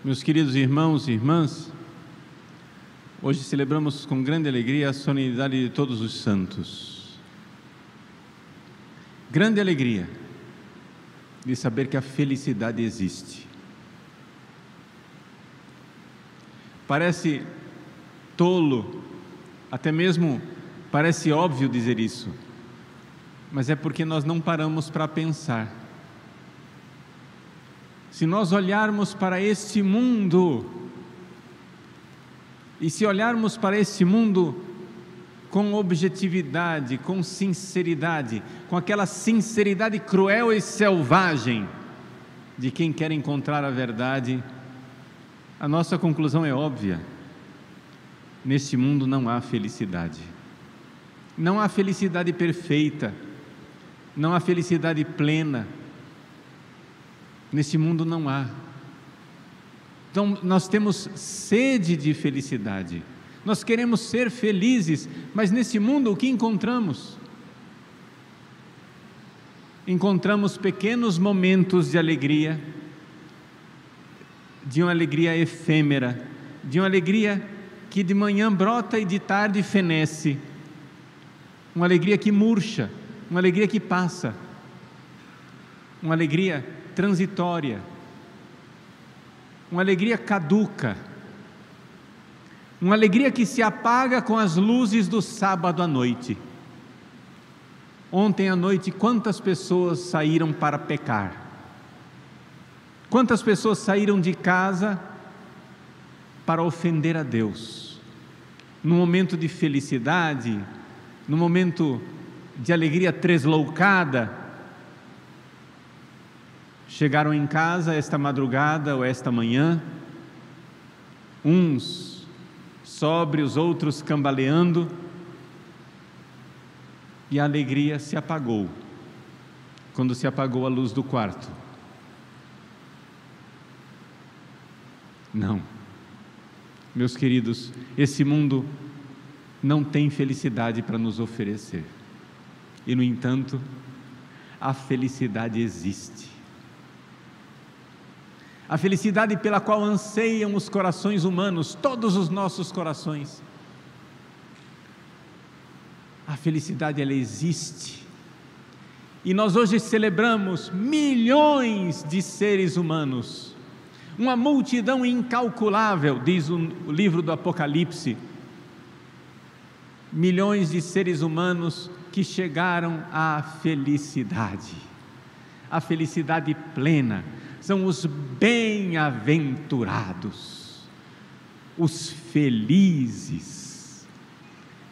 Meus queridos irmãos e irmãs, hoje celebramos com grande alegria a solenidade de Todos os Santos. Grande alegria de saber que a felicidade existe. Parece tolo, até mesmo parece óbvio dizer isso, mas é porque nós não paramos para pensar. Se nós olharmos para este mundo, e se olharmos para este mundo com objetividade, com sinceridade, com aquela sinceridade cruel e selvagem de quem quer encontrar a verdade, a nossa conclusão é óbvia: neste mundo não há felicidade. Não há felicidade perfeita, não há felicidade plena. Neste mundo não há. Então nós temos sede de felicidade, nós queremos ser felizes, mas nesse mundo o que encontramos? Encontramos pequenos momentos de alegria, de uma alegria efêmera, de uma alegria que de manhã brota e de tarde fenece, uma alegria que murcha, uma alegria que passa, uma alegria transitória, uma alegria caduca, uma alegria que se apaga com as luzes do sábado à noite. Ontem à noite, quantas pessoas saíram para pecar? Quantas pessoas saíram de casa para ofender a Deus? Num momento de felicidade, num momento de alegria tresloucada, chegaram em casa esta madrugada ou esta manhã, uns sóbrios, outros cambaleando, e a alegria se apagou, quando se apagou a luz do quarto. Não, meus queridos, esse mundo não tem felicidade para nos oferecer, e no entanto, a felicidade existe. A felicidade pela qual anseiam os corações humanos, todos os nossos corações. A felicidade, ela existe. E nós hoje celebramos milhões de seres humanos, uma multidão incalculável, diz o livro do Apocalipse. Milhões de seres humanos que chegaram à felicidade, a felicidade plena. São os bem-aventurados, os felizes.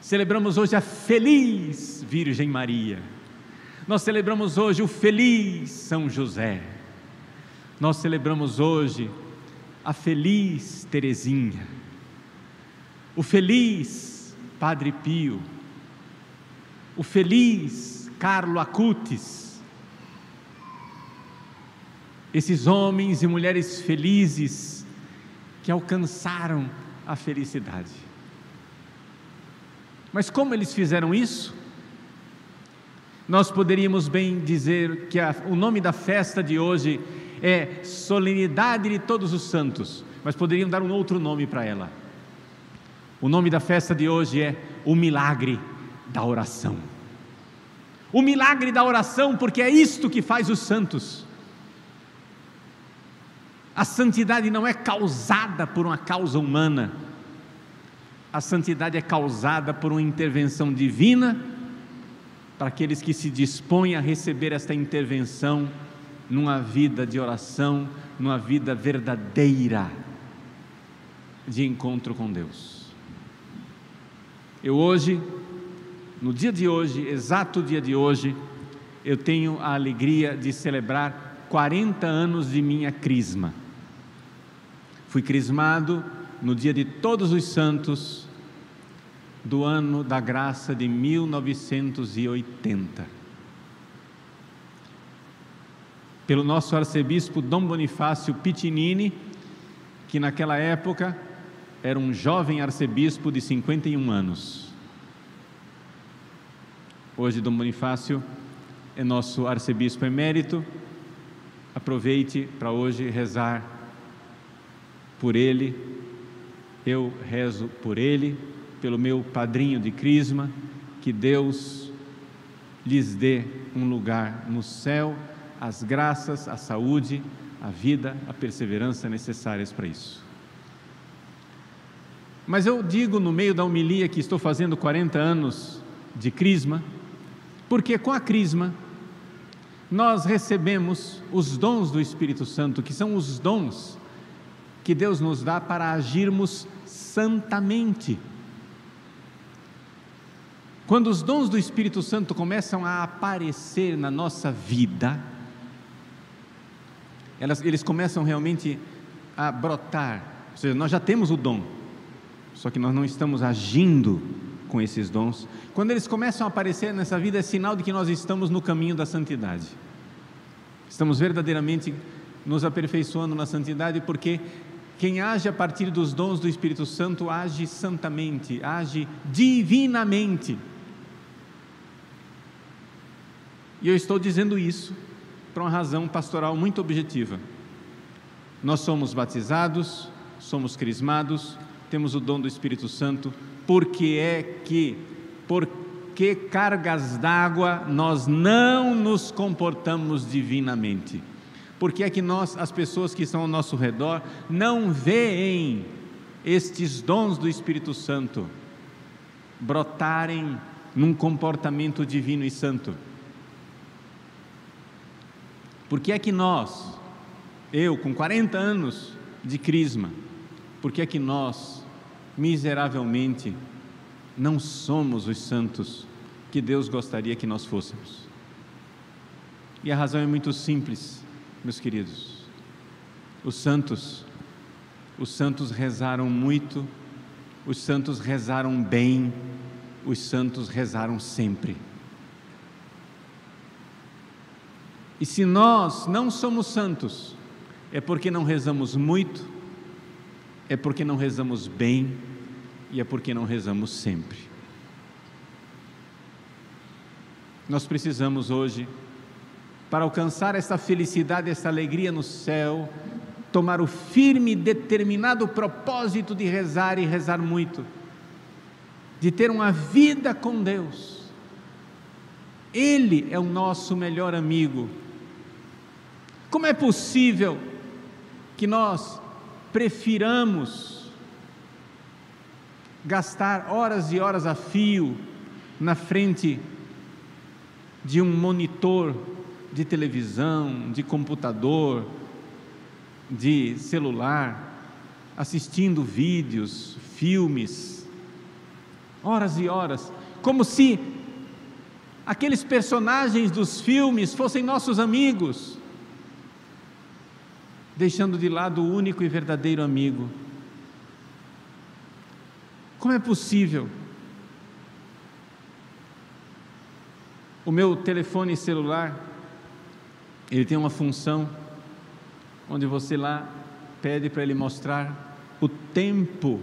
Celebramos hoje a feliz Virgem Maria, nós celebramos hoje o feliz São José, nós celebramos hoje a feliz Teresinha, o feliz Padre Pio, o feliz Carlo Acutis. Esses homens e mulheres felizes que alcançaram a felicidade. Mas como eles fizeram isso? Nós poderíamos bem dizer que o nome da festa de hoje é Solenidade de Todos os Santos, mas poderiam dar um outro nome para ela. O nome da festa de hoje é o milagre da oração. O milagre da oração, porque é isto que faz os santos. A santidade não é causada por uma causa humana, a santidade é causada por uma intervenção divina, para aqueles que se dispõem a receber esta intervenção numa vida de oração, numa vida verdadeira de encontro com Deus. Eu hoje, no dia de hoje, exato dia de hoje, eu tenho a alegria de celebrar 40 anos de minha crisma. Fui crismado no dia de Todos os Santos do ano da graça de 1980, pelo nosso arcebispo Dom Bonifácio Pitinini, que naquela época era um jovem arcebispo de 51 anos. Hoje Dom Bonifácio é nosso arcebispo emérito. Aproveite para hoje rezar por ele, eu rezo por ele, pelo meu padrinho de crisma, que Deus lhes dê um lugar no céu, as graças, a saúde, a vida, a perseverança necessárias para isso. Mas eu digo no meio da homilia que estou fazendo 40 anos de crisma, porque com a crisma nós recebemos os dons do Espírito Santo, que são os dons que Deus nos dá para agirmos santamente. Quando os dons do Espírito Santo começam a aparecer na nossa vida, eles começam realmente a brotar, ou seja, nós já temos o dom, só que nós não estamos agindo com esses dons. Quando eles começam a aparecer nessa vida, é sinal de que nós estamos no caminho da santidade, estamos verdadeiramente nos aperfeiçoando na santidade, porque quem age a partir dos dons do Espírito Santo age santamente, age divinamente. E eu estou dizendo isso por uma razão pastoral muito objetiva. Nós somos batizados, somos crismados, temos o dom do Espírito Santo, por que cargas d'água nós não nos comportamos divinamente? Por que é que as pessoas que estão ao nosso redor, não veem estes dons do Espírito Santo brotarem num comportamento divino e santo? Por que é que eu com 40 anos de crisma, por que é que nós, miseravelmente, não somos os santos que Deus gostaria que nós fôssemos? E a razão é muito simples, meus queridos. Os santos rezaram muito, os santos rezaram bem, os santos rezaram sempre. E se nós não somos santos, é porque não rezamos muito, é porque não rezamos bem e é porque não rezamos sempre. Nós precisamos hoje, para alcançar essa felicidade, essa alegria no céu, tomar o firme e determinado propósito de rezar e rezar muito, de ter uma vida com Deus. Ele é o nosso melhor amigo. Como é possível que nós prefiramos gastar horas e horas a fio na frente de um monitor de televisão, de computador, de celular, assistindo vídeos, filmes, horas e horas, como se aqueles personagens dos filmes fossem nossos amigos, deixando de lado o único e verdadeiro amigo. Como é possível? O meu telefone celular, ele tem uma função onde você lá pede para ele mostrar o tempo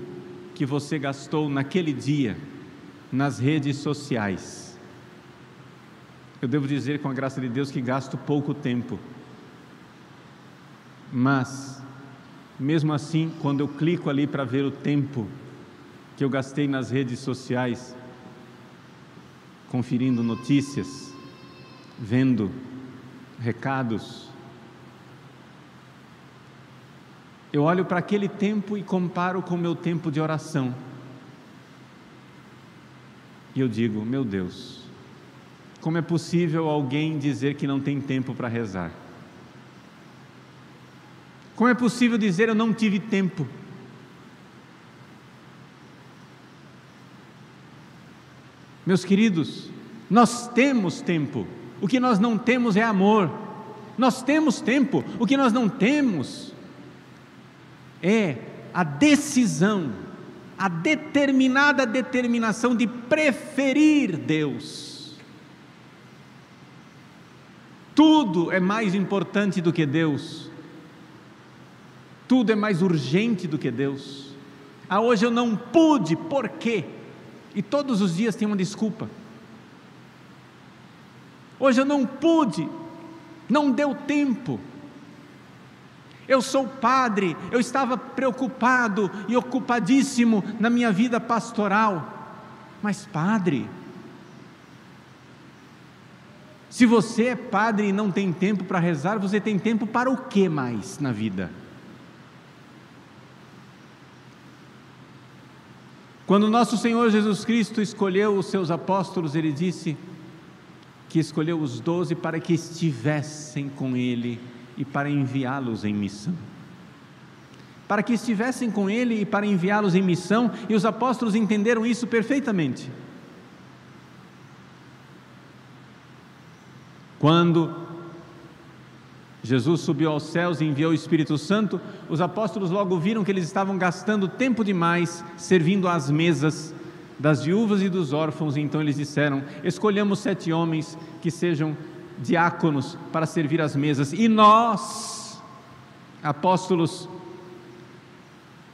que você gastou naquele dia nas redes sociais. Eu devo dizer, com a graça de Deus, que gasto pouco tempo. Mas, mesmo assim, quando eu clico ali para ver o tempo que eu gastei nas redes sociais, conferindo notícias, vendo recados, eu olho para aquele tempo e comparo com o meu tempo de oração, e eu digo: meu Deus, como é possível alguém dizer que não tem tempo para rezar? Como é possível dizer eu não tive tempo? Meus queridos, nós temos tempo, o que nós não temos é amor. Nós temos tempo, o que nós não temos é a decisão, a determinada determinação de preferir Deus. Tudo é mais importante do que Deus. Tudo é mais urgente do que Deus. Hoje eu não pude, por quê? E todos os dias tem uma desculpa. Hoje eu não pude, não deu tempo. Eu sou padre, eu estava preocupado e ocupadíssimo na minha vida pastoral. Mas padre, se você é padre e não tem tempo para rezar, você tem tempo para o que mais na vida? Quando nosso Senhor Jesus Cristo escolheu os seus apóstolos, Ele disse que escolheu os 12 para que estivessem com Ele e para enviá-los em missão. Para que estivessem com Ele e para enviá-los em missão, e os apóstolos entenderam isso perfeitamente. Quando Jesus subiu aos céus e enviou o Espírito Santo, os apóstolos logo viram que eles estavam gastando tempo demais servindo às mesas das viúvas e dos órfãos, e então eles disseram: escolhamos 7 homens que sejam diáconos para servir às mesas, e nós, apóstolos,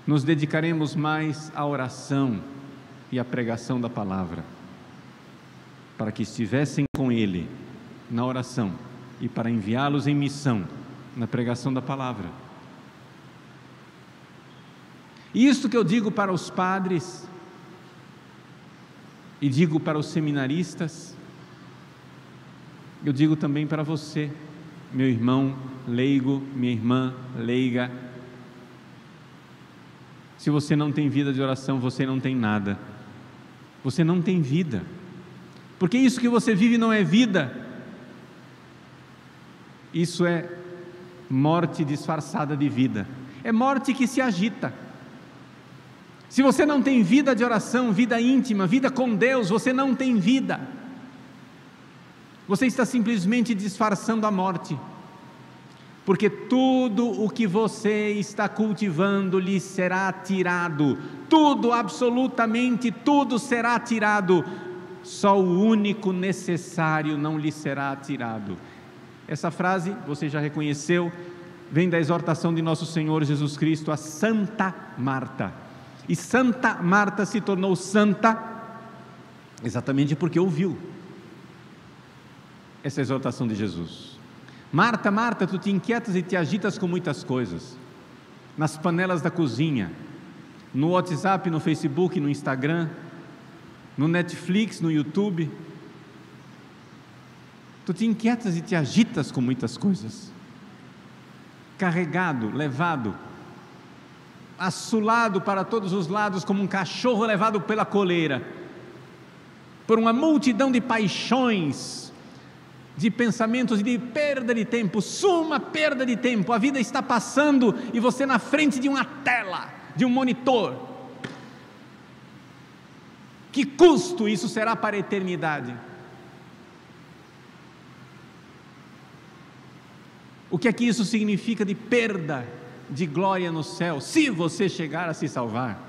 nos dedicaremos mais à oração e à pregação da palavra, para que estivessem com Ele na oração e para enviá-los em missão na pregação da palavra. E isto que eu digo para os padres e digo para os seminaristas, eu digo também para você, meu irmão leigo, minha irmã leiga. Se você não tem vida de oração, você não tem nada, você não tem vida, porque isso que você vive não é vida, isso é morte disfarçada de vida, é morte que se agita. Se você não tem vida de oração, vida íntima, vida com Deus, você não tem vida, você está simplesmente disfarçando a morte, porque tudo o que você está cultivando lhe será tirado, tudo, absolutamente tudo será tirado, só o único necessário não lhe será tirado. Essa frase, você já reconheceu, vem da exortação de nosso Senhor Jesus Cristo a Santa Marta, e Santa Marta se tornou santa exatamente porque ouviu essa exortação de Jesus. Marta, Marta, tu te inquietas e te agitas com muitas coisas, nas panelas da cozinha, no WhatsApp, no Facebook, no Instagram, no Netflix, no YouTube. Tu te inquietas e te agitas com muitas coisas, carregado, levado, assolado para todos os lados como um cachorro levado pela coleira, por uma multidão de paixões, de pensamentos e de perda de tempo, suma perda de tempo. A vida está passando e você na frente de uma tela, de um monitor. Que custo isso será para a eternidade? O que é que isso significa de perda de glória no céu, se você chegar a se salvar?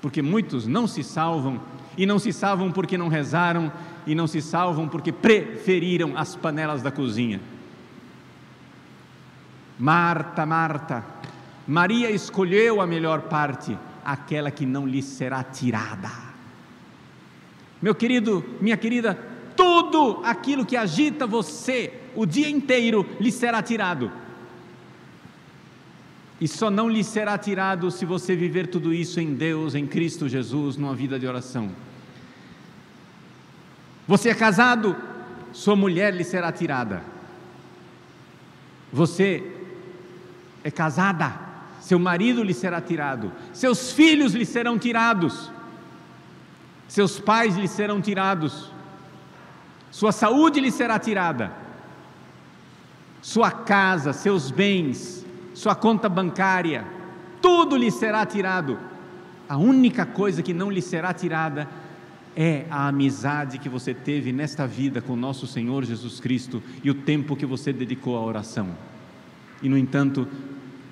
Porque muitos não se salvam, e não se salvam porque não rezaram, e não se salvam porque preferiram as panelas da cozinha. Marta, Marta, Maria escolheu a melhor parte, aquela que não lhe será tirada. Meu querido, minha querida, tudo aquilo que agita você o dia inteiro lhe será tirado, e só não lhe será tirado se você viver tudo isso em Deus, em Cristo Jesus, numa vida de oração. Você é casado, sua mulher lhe será tirada. Você é casada, seu marido lhe será tirado, seus filhos lhe serão tirados, seus pais lhe serão tirados, sua saúde lhe será tirada, sua casa, seus bens, sua conta bancária, tudo lhe será tirado. A única coisa que não lhe será tirada é a amizade que você teve nesta vida com nosso Senhor Jesus Cristo e o tempo que você dedicou à oração. E no entanto,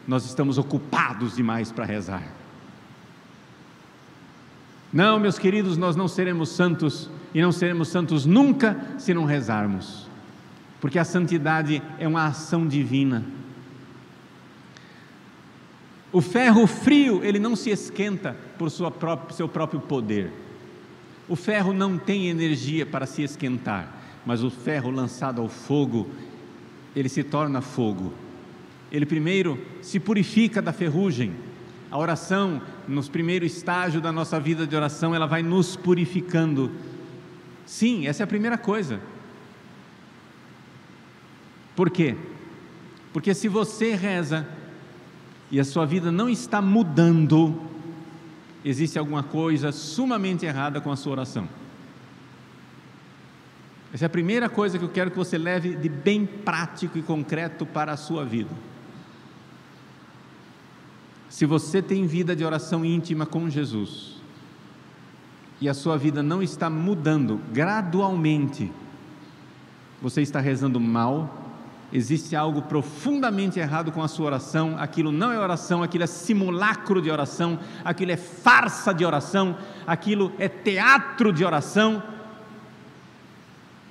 nós estamos ocupados demais para rezar. Não, meus queridos, nós não seremos santos, e não seremos santos nunca se não rezarmos, porque a santidade é uma ação divina. O ferro frio, ele não se esquenta por seu próprio poder. O ferro não tem energia para se esquentar, mas o ferro lançado ao fogo, ele se torna fogo, ele primeiro se purifica da ferrugem. A oração, nos primeiros estágios da nossa vida de oração, ela vai nos purificando. Sim, essa é a primeira coisa. Por quê? Porque se você reza e a sua vida não está mudando, existe alguma coisa sumamente errada com a sua oração. Essa é a primeira coisa que eu quero que você leve de bem prático e concreto para a sua vida. Se você tem vida de oração íntima com Jesus e a sua vida não está mudando gradualmente, você está rezando mal, existe algo profundamente errado com a sua oração. Aquilo não é oração, aquilo é simulacro de oração, aquilo é farsa de oração, aquilo é teatro de oração.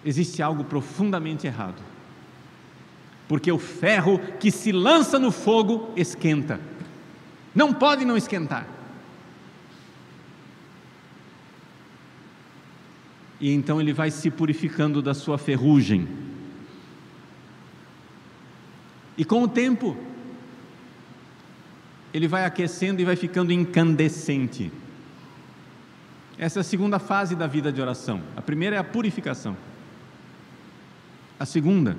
Existe algo profundamente errado, porque o ferro que se lança no fogo esquenta, não pode não esquentar. E então ele vai se purificando da sua ferrugem, e com o tempo ele vai aquecendo e vai ficando incandescente. Essa é a segunda fase da vida de oração. A primeira é a purificação. A segunda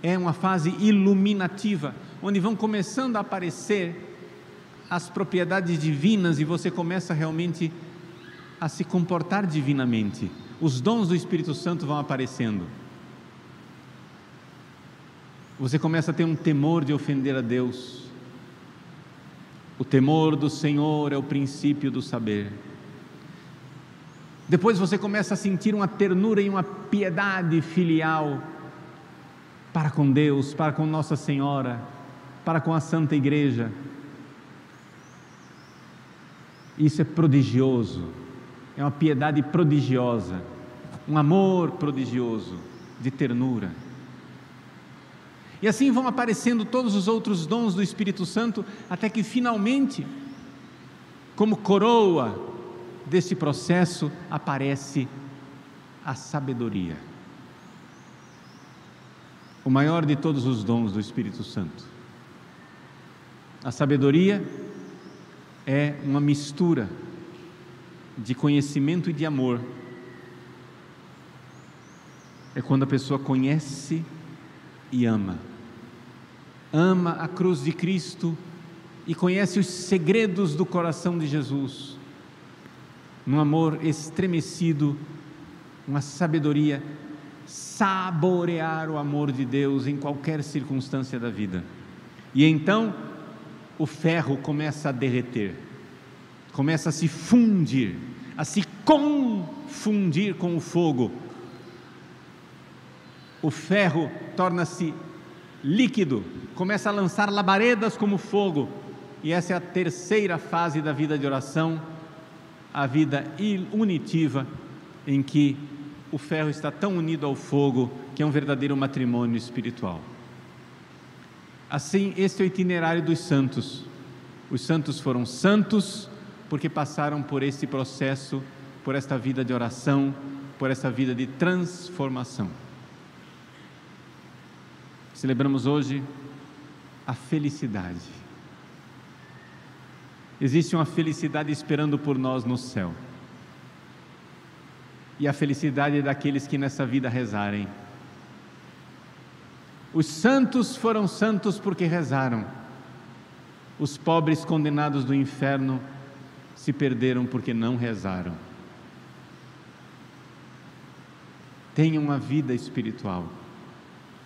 é uma fase iluminativa, onde vão começando a aparecer as propriedades divinas e você começa realmente a se comportar divinamente. Os dons do Espírito Santo vão aparecendo. Você começa a ter um temor de ofender a Deus. O temor do Senhor é o princípio do saber. Depois você começa a sentir uma ternura e uma piedade filial para com Deus, para com Nossa Senhora, para com a Santa Igreja. Isso é prodigioso, é uma piedade prodigiosa, um amor prodigioso, de ternura. E assim vão aparecendo todos os outros dons do Espírito Santo, até que finalmente, como coroa desse processo, aparece a sabedoria, o maior de todos os dons do Espírito Santo. A sabedoria é uma mistura de conhecimento e de amor. É quando a pessoa conhece e ama a cruz de Cristo e conhece os segredos do coração de Jesus, num amor estremecido, uma sabedoria, saborear o amor de Deus em qualquer circunstância da vida. E então o ferro começa a derreter, começa a se fundir, a se confundir com o fogo. O ferro torna-se líquido, começa a lançar labaredas como fogo, e essa é a terceira fase da vida de oração, a vida unitiva, em que o ferro está tão unido ao fogo, que é um verdadeiro matrimônio espiritual. Assim, este é o itinerário dos santos. Os santos foram santos porque passaram por esse processo, por esta vida de oração, por essa vida de transformação. Celebramos hoje a felicidade. Existe uma felicidade esperando por nós no céu. E a felicidade é daqueles que nessa vida rezarem. Os santos foram santos porque rezaram. Os pobres condenados do inferno se perderam porque não rezaram. Tenha uma vida espiritual,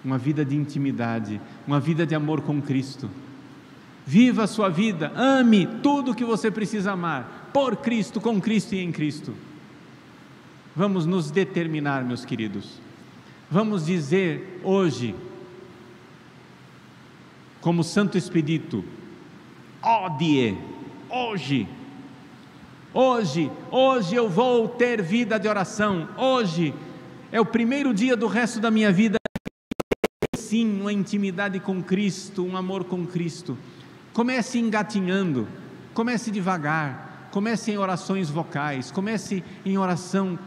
uma vida de intimidade, uma vida de amor com Cristo. Viva a sua vida, ame tudo o que você precisa amar, por Cristo, com Cristo e em Cristo. Vamos nos determinar, meus queridos. Vamos dizer hoje, como Santo Expedito, odie, hoje eu vou ter vida de oração, hoje é o primeiro dia do resto da minha vida, sim, uma intimidade com Cristo, um amor com Cristo. Comece engatinhando, comece devagar, comece em orações vocais, comece em oração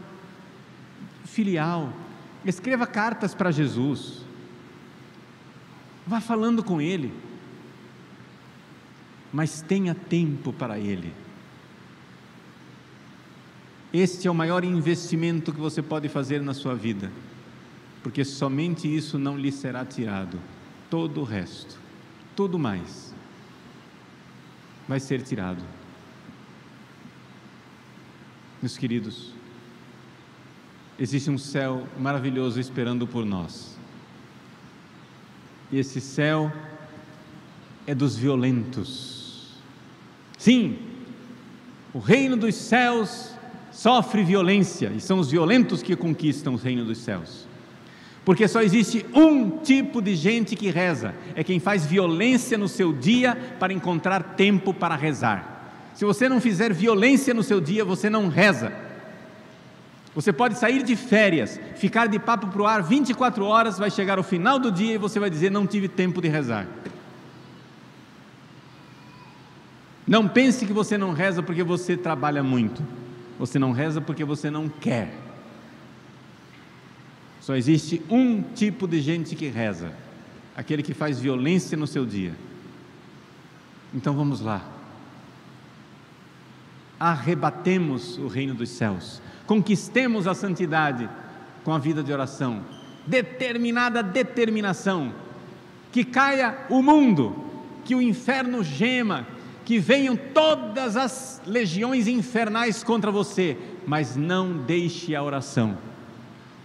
filial, escreva cartas para Jesus, Vá falando com Ele, mas tenha tempo para Ele. Este é o maior investimento que você pode fazer na sua vida, porque somente isso não lhe será tirado. Todo o resto, tudo mais, vai ser tirado. Meus queridos, existe um céu maravilhoso esperando por nós, e esse céu é dos violentos. Sim, o reino dos céus sofre violência, e são os violentos que conquistam o reino dos céus, porque só existe um tipo de gente que reza, é quem faz violência no seu dia para encontrar tempo para rezar. Se você não fizer violência no seu dia, você não reza. Você pode sair de férias, ficar de papo para o ar 24 horas, vai chegar o final do dia e você vai dizer: não tive tempo de rezar. Não pense que você não reza porque você trabalha muito. Você não reza porque você não quer. Só existe um tipo de gente que reza, aquele que faz violência no seu dia. Então vamos lá, arrebatemos o reino dos céus, conquistemos a santidade com a vida de oração, determinada determinação, que caia o mundo, que o inferno gema, que venham todas as legiões infernais contra você, mas não deixe a oração.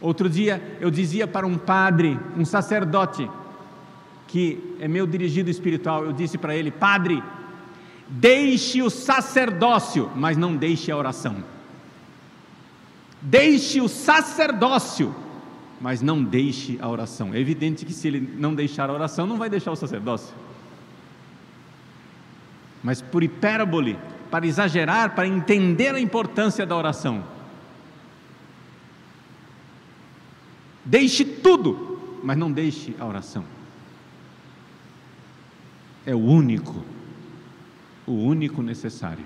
Outro dia eu dizia para um padre, um sacerdote, que é meu dirigido espiritual, eu disse para ele: padre, deixe o sacerdócio, mas não deixe a oração. Deixe o sacerdócio, mas não deixe a oração. É evidente que se ele não deixar a oração, não vai deixar o sacerdócio. Mas por hipérbole, para exagerar, para entender a importância da oração, deixe tudo, mas não deixe a oração. É o único necessário.